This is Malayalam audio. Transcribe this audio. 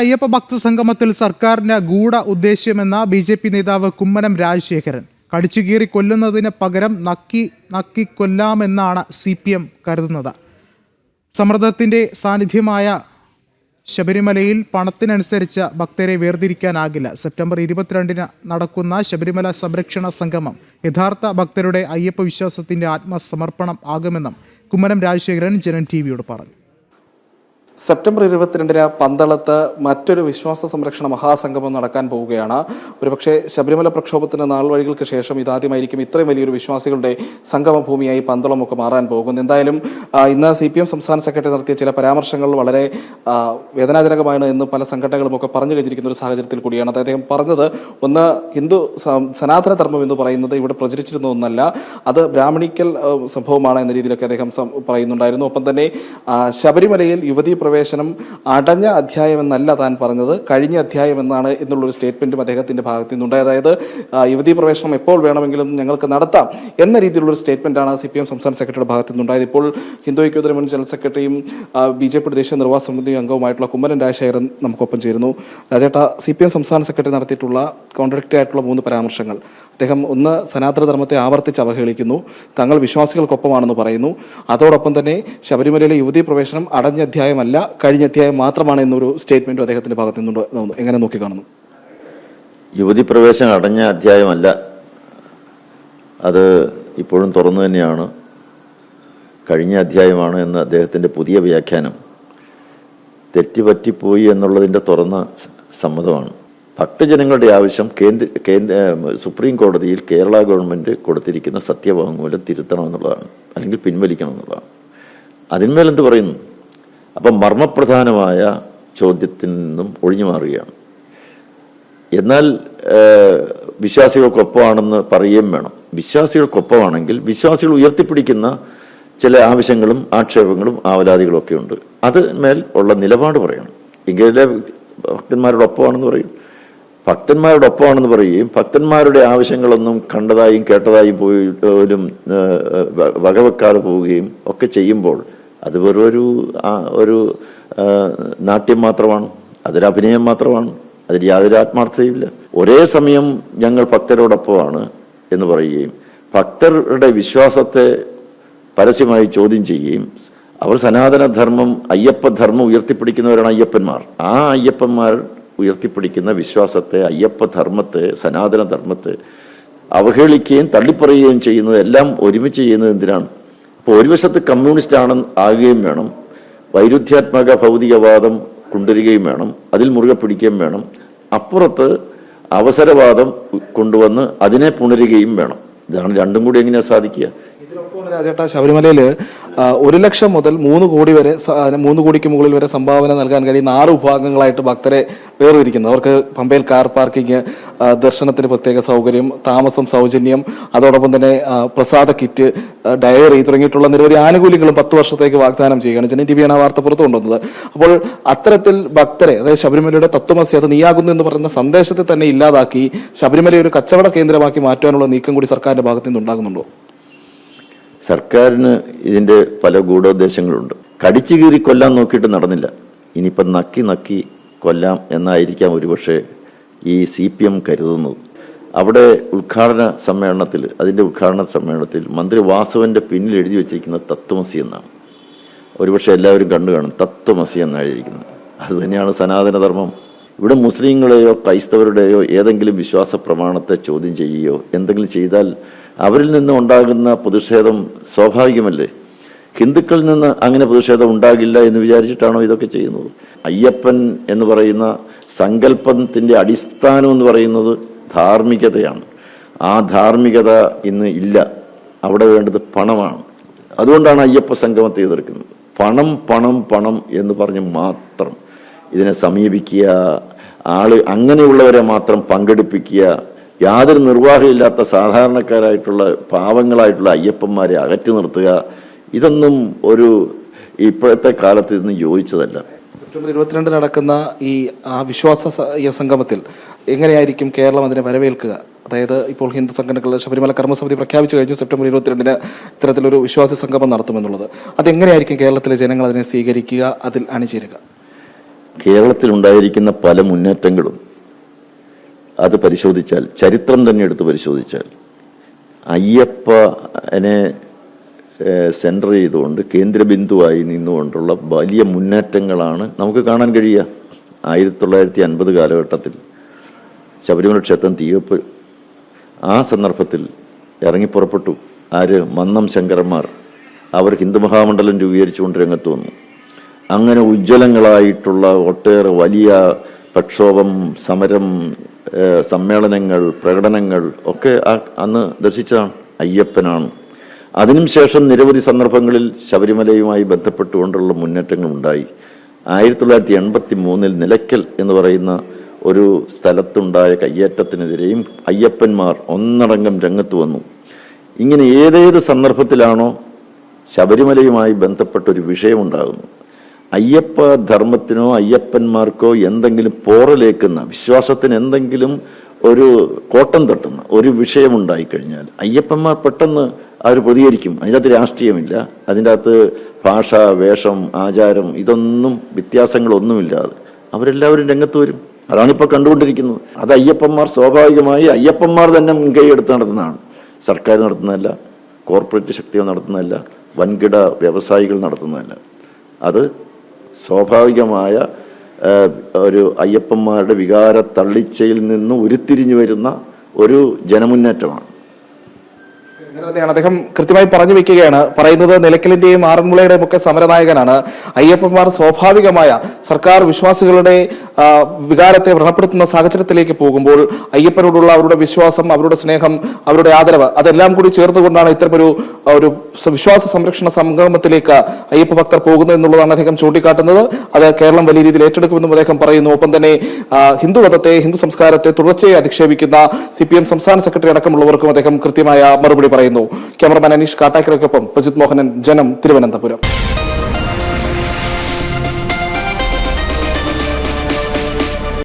അയ്യപ്പ ഭക്ത സംഗമത്തിൽ സർക്കാരിന് ഗൂഢ ഉദ്ദേശ്യമെന്ന ബി.ജെ.പി. നേതാവ് കുമ്മനം രാജശേഖരൻ. കടിച്ചുകീറി കൊല്ലുന്നതിന് പകരം നക്കി കൊല്ലാമെന്നാണ് CPM കരുതുന്നത്. സമ്മർദ്ദത്തിന്റെ സാന്നിധ്യമായ ശബരിമലയിൽ പണത്തിനനുസരിച്ച് ഭക്തരെ വേർതിരിക്കാനാകില്ല. സെപ്റ്റംബർ 22-ന് നടക്കുന്ന ശബരിമല സംരക്ഷണ സംഗമം യഥാർത്ഥ ഭക്തരുടെ അയ്യപ്പ വിശ്വാസത്തിന്റെ ആത്മസമർപ്പണം ആകുമെന്നും കുമ്മനം രാജശേഖരൻ ജനൻ TV-യോട് പറഞ്ഞു. സെപ്റ്റംബർ 22-ന് പന്തളത്ത് മറ്റൊരു വിശ്വാസ സംരക്ഷണ മഹാസംഗമം നടക്കാൻ പോവുകയാണ്. ഒരുപക്ഷെ ശബരിമല പ്രക്ഷോഭത്തിന് നാൾ വഴികൾക്ക് ശേഷം ഇതാദ്യമായിരിക്കും ഇത്രയും വലിയൊരു വിശ്വാസികളുടെ സംഗമ ഭൂമിയായി പന്തളമൊക്കെ മാറാൻ പോകുന്നു. എന്തായാലും ഇന്ന് CPM സംസ്ഥാന സെക്രട്ടറി നടത്തിയ ചില പരാമർശങ്ങൾ വളരെ വേദനാജനകമാണ് എന്ന് പല സംഘടനകളും ഒക്കെ പറഞ്ഞു കഴിഞ്ഞിരിക്കുന്ന ഒരു സാഹചര്യത്തിൽ കൂടിയാണ്. അദ്ദേഹം പറഞ്ഞത്, ഒന്ന്, ഹിന്ദു സനാതന ധർമ്മം എന്ന് പറയുന്നത് ഇവിടെ പ്രചരിച്ചിരുന്ന ഒന്നല്ല, അത് ബ്രാഹ്മണിക്കൽ സംഭവമാണ് എന്ന രീതിയിലൊക്കെ അദ്ദേഹം പറയുന്നുണ്ടായിരുന്നു. ഒപ്പം തന്നെ ശബരിമലയിൽ യുവതീ പ്രവേശനം അടഞ്ഞ അധ്യായം എന്നല്ല താൻ പറഞ്ഞത്, കഴിഞ്ഞ അധ്യായം എന്നാണ് എന്നുള്ളൊരു സ്റ്റേറ്റ്മെന്റും അദ്ദേഹത്തിന്റെ ഭാഗത്തു നിന്നുണ്ടായി. അതായത് യുവതീ പ്രവേശനം എപ്പോൾ വേണമെങ്കിലും ഞങ്ങൾക്ക് നടത്താം എന്ന രീതിയിലുള്ളൊരു സ്റ്റേറ്റ്മെന്റാണ് CPM സംസ്ഥാന സെക്രട്ടറിയുടെ ഭാഗത്തു നിന്നുണ്ടായത്. ഇപ്പോൾ ഹിന്ദു ഐക്യവേദി മുൻ ജനറൽ സെക്രട്ടറിയും BJP ദേശീയ നിർവാഹക സമിതി അംഗവുമായിട്ടുള്ള കുമ്മനം രാജശേഖരൻ നമുക്കൊപ്പം ചേരുന്നു. രാജേട്ട, CPM സംസ്ഥാന സെക്രട്ടറി നടത്തിയിട്ടുള്ള കോൺട്രാക്ടറി ആയിട്ടുള്ള 3 പരാമർശങ്ങൾ. അദ്ദേഹം ഒന്ന്, സനാതന ധർമ്മത്തെ ആവർത്തിച്ച് അവഹേളിക്കുന്നു, തങ്ങൾ വിശ്വാസികൾക്കൊപ്പമാണെന്ന് പറയുന്നു. അതോടൊപ്പം തന്നെ ശബരിമലയിലെ യുവതീ പ്രവേശനം അടഞ്ഞ അധ്യായമല്ല, കഴിഞ്ഞ അധ്യായം മാത്രമാണ് എന്നൊരു സ്റ്റേറ്റ്മെന്റും അദ്ദേഹത്തിന്റെ ഭാഗത്തു നിന്നുണ്ട്. എങ്ങനെ നോക്കിക്കാണുന്നു? യുവതി പ്രവേശനം അടഞ്ഞ അധ്യായമല്ല, അത് ഇപ്പോഴും തുറന്നു തന്നെയാണ്, കഴിഞ്ഞ അധ്യായമാണ് എന്ന് അദ്ദേഹത്തിന്റെ പുതിയ വ്യാഖ്യാനം തെറ്റുപറ്റിപ്പോയി എന്നുള്ളതിന്റെ തുറന്ന സമ്മതമാണ്. ഭക്തജനങ്ങളുടെ ആവശ്യം സുപ്രീം കോടതിയിൽ കേരള ഗവൺമെന്റ് കൊടുത്തിരിക്കുന്ന സത്യവാങ്മൂലം തിരുത്തണമെന്നുള്ളതാണ്, അല്ലെങ്കിൽ പിൻവലിക്കണം എന്നുള്ളതാണ്. അതിന്മേൽ എന്ത് പറയുന്നു? അപ്പം മർമ്മപ്രധാനമായ ചോദ്യത്തിൽ നിന്നും ഒഴിഞ്ഞു മാറുകയാണ്. എന്നാൽ വിശ്വാസികൾക്കൊപ്പമാണെന്ന് പറയുകയും വേണം. വിശ്വാസികൾക്കൊപ്പമാണെങ്കിൽ വിശ്വാസികൾ ഉയർത്തിപ്പിടിക്കുന്ന ചില ആവശ്യങ്ങളും ആക്ഷേപങ്ങളും ആവലാതികളും ഒക്കെ ഉണ്ട്. അതിന്മേൽ ഉള്ള നിലപാട് പറയണം. എങ്കിലേ ഭക്തന്മാരോടൊപ്പമാണെന്ന് പറയും. ഭക്തന്മാരോടൊപ്പമാണെന്ന് പറയുകയും ഭക്തന്മാരുടെ ആവശ്യങ്ങളൊന്നും കണ്ടതായും കേട്ടതായും പോലും വകവെക്കാതെ പോവുകയും ഒക്കെ ചെയ്യുമ്പോൾ അത് വെറൊരു നാട്യം മാത്രമാണ്, അതൊരു അഭിനയം മാത്രമാണ്, അതിൽ യാതൊരു ആത്മാർത്ഥതയില്ല. ഒരേ സമയം ഞങ്ങൾ ഭക്തരോടൊപ്പമാണ് എന്ന് പറയുകയും ഭക്തരുടെ വിശ്വാസത്തെ പരസ്യമായി ചോദ്യം ചെയ്യുകയും അവർ സനാതനധർമ്മം അയ്യപ്പധർമ്മം ഉയർത്തിപ്പിടിക്കുന്നവരാണ് അയ്യപ്പന്മാർ. ആ അയ്യപ്പന്മാർ ഉയർത്തിപ്പിടിക്കുന്ന വിശ്വാസത്തെ, അയ്യപ്പധർമ്മത്തെ, സനാതനധർമ്മത്തെ അവഹേളിക്കുകയും തള്ളിപ്പറയുകയും ചെയ്യുന്നത് എല്ലാം ഒരുമിച്ച് ചെയ്യുന്നത് എന്തിനാണ്? അപ്പോൾ ഒരു വശത്ത് കമ്മ്യൂണിസ്റ്റ് ആകുകയും വേണം, വൈരുദ്ധ്യാത്മക ഭൗതികവാദം കൊണ്ടുവരികയും വേണം, അതിൽ മുറുകെ പിടിക്കുകയും വേണം, അപ്പുറത്ത് അവസരവാദം കൊണ്ടുവന്ന് അതിനെ പുണരുകയും വേണം. ഇതാണ് രണ്ടും കൂടി എങ്ങനെയാ സാധിക്കുക? രാജേട്ട, ശബരിമലയിൽ 1 ലക്ഷം മുതൽ 3 കോടി വരെ, 3 കോടിക്ക് മുകളിൽ വരെ സംഭാവന നൽകാൻ കഴിയുന്ന 6 വിഭാഗങ്ങളായിട്ട് ഭക്തരെ വേർതിരിക്കുന്നത്. അവർക്ക് പമ്പയിൽ കാർ പാർക്കിംഗ്, ദർശനത്തിന് പ്രത്യേക സൗകര്യം, താമസം സൗജന്യം, അതോടൊപ്പം തന്നെ പ്രസാദ കിറ്റ്, ഡയറി തുടങ്ങിയിട്ടുള്ള നിരവധി ആനുകൂല്യങ്ങളും 10 വർഷത്തേക്ക് വാഗ്ദാനം ചെയ്യുകയാണ്. ജനൻ TV-യാണ് ആ വാർത്ത പുറത്തു കൊണ്ടുവന്നത്. അപ്പോൾ അത്തരത്തിൽ ഭക്തരെ, അതായത് ശബരിമലയുടെ തത്വമസി അത് നീയാകുന്നു എന്ന് പറയുന്ന സന്ദേശത്തെ തന്നെ ഇല്ലാതാക്കി ശബരിമലയെ ഒരു കച്ചവട കേന്ദ്രമാക്കി മാറ്റാനുള്ള നീക്കം കൂടി സർക്കാരിന്റെ ഭാഗത്തു നിന്ന് ഉണ്ടാകുന്നുണ്ടോ? സർക്കാരിന് ഇതിൻ്റെ പല ഗൂഢോദ്ദേശങ്ങളുണ്ട്. കടിച്ചു കീറി കൊല്ലാൻ നോക്കിയിട്ട് നടന്നില്ല, ഇനിയിപ്പം നക്കി കൊല്ലാം എന്നായിരിക്കാം ഒരുപക്ഷെ ഈ CPM കരുതുന്നത്. അവിടെ അതിൻ്റെ ഉദ്ഘാടന സമ്മേളനത്തിൽ മന്ത്രി വാസവന്റെ പിന്നിൽ എഴുതി വെച്ചിരിക്കുന്ന തത്വമസി എന്നാണ്. ഒരുപക്ഷെ എല്ലാവരും കണ്ടു കാണും, തത്വമസി എന്നാണ് എഴുതിയിരിക്കുന്നത്. അത് തന്നെയാണ് സനാതനധർമ്മം. ഇവിടെ മുസ്ലിങ്ങളെയോ ക്രൈസ്തവരുടെയോ ഏതെങ്കിലും വിശ്വാസ പ്രമാണത്തെ ചോദ്യം ചെയ്യുകയോ എന്തെങ്കിലും ചെയ്താൽ അവരിൽ നിന്ന് ഉണ്ടാകുന്ന പ്രതിഷേധം സ്വാഭാവികമല്ലേ? ഹിന്ദുക്കളിൽ നിന്ന് അങ്ങനെ പ്രതിഷേധം ഉണ്ടാകില്ല എന്ന് വിചാരിച്ചിട്ടാണോ ഇതൊക്കെ ചെയ്യുന്നത്? അയ്യപ്പൻ എന്ന് പറയുന്ന സങ്കല്പത്തിൻ്റെ അടിസ്ഥാനം എന്ന് പറയുന്നത് ധാർമ്മികതയാണ്. ആ ധാർമ്മികത ഇന്ന് ഇല്ല. അവിടെ വേണ്ടത് പണമാണ്. അതുകൊണ്ടാണ് അയ്യപ്പ സംഗമത്തെ എതിർക്കുന്നത്. പണം പണം പണം എന്ന് പറഞ്ഞ് മാത്രം ഇതിനെ സമീപിക്കുക, അങ്ങനെയുള്ളവരെ മാത്രം പങ്കെടുപ്പിക്കുക, യാതൊരു നിർവാഹമില്ലാത്ത സാധാരണക്കാരായിട്ടുള്ള പാവങ്ങളായിട്ടുള്ള അയ്യപ്പന്മാരെ അകറ്റി നിർത്തുക, ഇതൊന്നും ഇപ്പോഴത്തെ കാലത്ത് ഇതൊന്നും യോജിച്ചതല്ല. സെപ്റ്റംബർ 22 നടക്കുന്ന ഈ വിശ്വാസ സംഗമത്തിൽ എങ്ങനെയായിരിക്കും കേരളം അതിനെ വരവേൽക്കുക? അതായത് ഇപ്പോൾ ഹിന്ദു സംഘടനകൾ ശബരിമല കർമ്മസമിതി പ്രഖ്യാപിച്ചു കഴിഞ്ഞു സെപ്റ്റംബർ 22-ന് ഇത്തരത്തിലൊരു വിശ്വാസി സംഗമം നടത്തുമെന്നുള്ളത്. അതെങ്ങനെയായിരിക്കും കേരളത്തിലെ ജനങ്ങൾ അതിനെ സ്വീകരിക്കുക, അതിൽ അണിചേരുക? കേരളത്തിലുണ്ടായിരിക്കുന്ന പല മുന്നേറ്റങ്ങളും അത് പരിശോധിച്ചാൽ, ചരിത്രം തന്നെ എടുത്ത് പരിശോധിച്ചാൽ, അയ്യപ്പനെ സെൻറ്റർ ചെയ്തുകൊണ്ട് കേന്ദ്രബിന്ദുവായി നിന്നുകൊണ്ടുള്ള വലിയ മുന്നേറ്റങ്ങളാണ് നമുക്ക് കാണാൻ കഴിയുക. 1950 കാലഘട്ടത്തിൽ ശബരിമല ക്ഷേത്രം തീവെപ്പ്, ആ സന്ദർഭത്തിൽ ഇറങ്ങിപ്പുറപ്പെട്ടു ആര്? മന്നം ശങ്കരന്മാർ. അവർ ഹിന്ദു മഹാമണ്ഡലം രൂപീകരിച്ചുകൊണ്ട് രംഗത്ത് വന്നു. അങ്ങനെ ഉജ്ജ്വലങ്ങളായിട്ടുള്ള ഒട്ടേറെ വലിയ പ്രക്ഷോഭം, സമരം, സമ്മേളനങ്ങൾ, പ്രകടനങ്ങൾ ഒക്കെ അന്ന് ദർശിച്ചതാണ് അയ്യപ്പനാണ്. അതിനും ശേഷം നിരവധി സന്ദർഭങ്ങളിൽ ശബരിമലയുമായി ബന്ധപ്പെട്ടുകൊണ്ടുള്ള മുന്നേറ്റങ്ങൾ ഉണ്ടായി. 1983 നിലയ്ക്കൽ എന്ന് പറയുന്ന ഒരു സ്ഥലത്തുണ്ടായ കയ്യേറ്റത്തിനെതിരെയും അയ്യപ്പന്മാർ ഒന്നടങ്കം രംഗത്ത് വന്നു. ഇങ്ങനെ ഏതേത് സന്ദർഭത്തിലാണോ ശബരിമലയുമായി ബന്ധപ്പെട്ടൊരു വിഷയമുണ്ടാകുന്നു, അയ്യപ്പ ധർമ്മത്തിനോ അയ്യപ്പന്മാർക്കോ എന്തെങ്കിലും പോറലേക്കുന്ന, വിശ്വാസത്തിന് എന്തെങ്കിലും ഒരു കോട്ടം തട്ടുന്ന ഒരു വിഷയമുണ്ടായിക്കഴിഞ്ഞാൽ അയ്യപ്പന്മാർ പെട്ടെന്ന് അവർ പ്രതികരിക്കും. അതിനകത്ത് രാഷ്ട്രീയമില്ല, അതിൻ്റെ അകത്ത് ഭാഷ, വേഷം, ആചാരം, ഇതൊന്നും വ്യത്യാസങ്ങളൊന്നുമില്ലാതെ അവരെല്ലാവരും രംഗത്ത് വരും. അതാണിപ്പോൾ കണ്ടുകൊണ്ടിരിക്കുന്നത്. അത് അയ്യപ്പന്മാർ സ്വാഭാവികമായി അയ്യപ്പന്മാർ തന്നെ മുൻകൈയെടുത്ത് നടത്തുന്നതാണ്. സർക്കാർ നടത്തുന്നതല്ല, കോർപ്പറേറ്റ് ശക്തികൾ നടത്തുന്നതല്ല, വൻകിട വ്യവസായികൾ നടത്തുന്നതല്ല. അത് സ്വാഭാവികമായ ഒരു അയ്യപ്പന്മാരുടെ വികാര തള്ളിച്ചയിൽ നിന്ന് ഉരുത്തിരിഞ്ഞു വരുന്ന ഒരു ജനമുന്നേറ്റമാണ്. തന്നെയാണ് അദ്ദേഹം കൃത്യമായി പറഞ്ഞു വെക്കുകയാണ്. പറയുന്നത് നിലയ്ക്കലിന്റെയും ആറന്മുളയുടെയും ഒക്കെ സമരനായകനാണ്. അയ്യപ്പന്മാർ സ്വാഭാവികമായ സർക്കാർ വിശ്വാസികളുടെ വികാരത്തെ വ്രണപ്പെടുത്തുന്ന സാഹചര്യത്തിലേക്ക് പോകുമ്പോൾ അയ്യപ്പനോടുള്ള അവരുടെ വിശ്വാസം, അവരുടെ സ്നേഹം, അവരുടെ ആദരവ്, അതെല്ലാം കൂടി ചേർത്തുകൊണ്ടാണ് ഇത്തരമൊരു വിശ്വാസ സംരക്ഷണ സംഗമത്തിലേക്ക് അയ്യപ്പ ഭക്തർ പോകുന്നത് എന്നുള്ളതാണ് അദ്ദേഹം ചൂണ്ടിക്കാട്ടുന്നത്. അത് കേരളം വലിയ രീതിയിൽ ഏറ്റെടുക്കുമെന്നും അദ്ദേഹം പറയുന്നു. ഒപ്പം തന്നെ ഹിന്ദുമതത്തെ, ഹിന്ദു സംസ്കാരത്തെ തുടർച്ചയായി അധിക്ഷേപിക്കുന്ന CPM സംസ്ഥാന സെക്രട്ടറി അടക്കമുള്ളവർക്കും അദ്ദേഹം കൃത്യമായ മറുപടി പറയുന്നു. ക്യാമറമാൻ അനീഷ് കാട്ടാക്കരയ്ക്കൊപ്പം പ്രജിത് മോഹനൻ, ജനം, തിരുവനന്തപുരം.